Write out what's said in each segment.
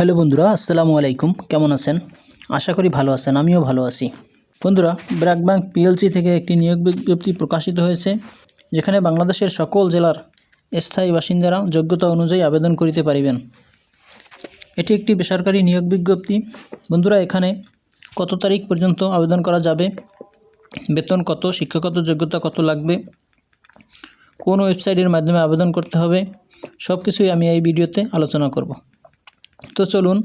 Hello বন্ধুরা, আসসালামু আলাইকুম। কেমন আছেন? আশা করি ভালো আছেন। আমিও ভালো আছি। বন্ধুরা, ব্র্যাক ব্যাংক পিএলসি থেকে একটি নিয়োগ বিজ্ঞপ্তি প্রকাশিত হয়েছে, যেখানে বাংলাদেশের সকল জেলার স্থায়ী বাসিন্দারা যোগ্যতা অনুযায়ী আবেদন করিতে পারিবেন। এটি একটি বেসরকারি নিয়োগ বিজ্ঞপ্তি। বন্ধুরা, এখানে কত তারিখ পর্যন্ত আবেদন করা যাবে, বেতন কত, শিক্ষাগত যোগ্যতা কত লাগবে, কোন ওয়েবসাইটের মাধ্যমে আবেদন করতে হবে, সব কিছুই আমি এই ভিডিওতে আলোচনা করব। তো চলুন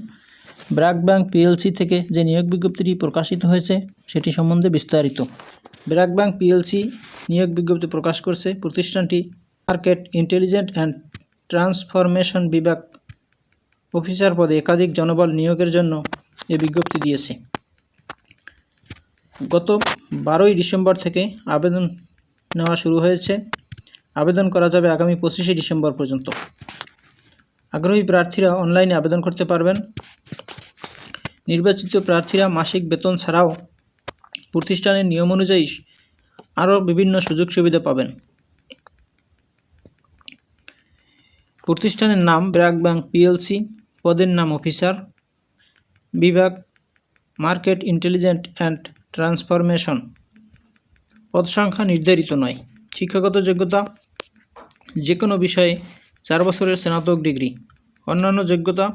ব্র্যাক ব্যাংক পিএলসি থেকে যে নিয়োগ বিজ্ঞপ্তিটি প্রকাশিত হয়েছে সেটি সম্বন্ধে বিস্তারিত। ব্র্যাক ব্যাংক পিএলসি নিয়োগ বিজ্ঞপ্তি প্রকাশ করছে। প্রতিষ্ঠানটি মার্কেট ইন্টেলিজেন্স অ্যান্ড ট্রান্সফরমেশন বিভাগ অফিসার পদে একাধিক জনবল নিয়োগের জন্য এই বিজ্ঞপ্তি দিয়েছে। গত 12ই ডিসেম্বর থেকে আবেদন নেওয়া শুরু হয়েছে। আবেদন করা যাবে আগামী 25শে ডিসেম্বর পর্যন্ত। আগ্রহী প্রার্থীরা অনলাইনে আবেদন করতে পারবেন। নির্বাচিত প্রার্থীরা মাসিক বেতন ছাড়াও প্রতিষ্ঠানের নিয়ম অনুযায়ী আরও বিভিন্ন সুযোগ সুবিধা পাবেন। প্রতিষ্ঠানের নাম ব্র্যাক ব্যাংক পিএলসি, পদের নাম অফিসার, বিভাগ মার্কেট ইন্টেলিজেন্স অ্যান্ড ট্রান্সফরমেশন। পদ সংখ্যা নির্ধারিত নয়। শিক্ষাগত যোগ্যতা যে কোনো বিষয়ে 4 বছরের স্নাতক ডিগ্রি। অন্যান্য যোগ্যতা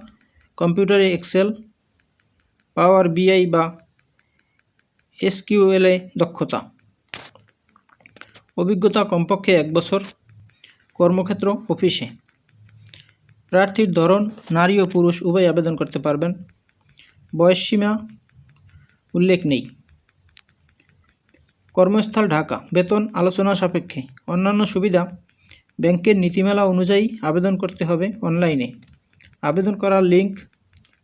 কম্পিউটারে এক্সেল, পাওয়ার বিআই বা এসকিউএলে দক্ষতা। অভিজ্ঞতা কমপক্ষে 1 বছর। কর্মক্ষেত্র অফিসে। প্রার্থীর ধরন নারী ও পুরুষ উভয় আবেদন করতে পারবেন। বয়সসীমা উল্লেখ নেই। কর্মস্থল ঢাকা। বেতন আলোচনা সাপেক্ষে। অন্যান্য সুবিধা ব্যাংকের নীতিমালা অনুযায়ী আবেদন করতে হবে অনলাইনে। আবেদন করার লিঙ্ক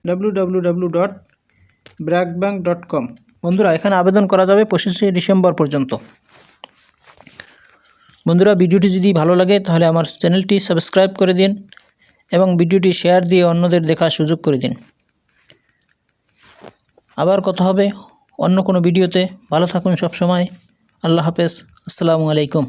www.brackbank.com। বন্ধুরা, এখানে আবেদন করা যাবে 25শে ডিসেম্বর পর্যন্ত। বন্ধুরা, ভিডিওটি যদি ভালো লাগে তাহলে আমার চ্যানেলটি সাবস্ক্রাইব করে দিন এবং ভিডিওটি শেয়ার দিয়ে অন্যদের দেখার সুযোগ করে দিন। আবার কথা হবে অন্য কোনো ভিডিওতে। ভালো থাকুন সব সময়। আল্লাহ হাফেজ। আসসালামু আলাইকুম।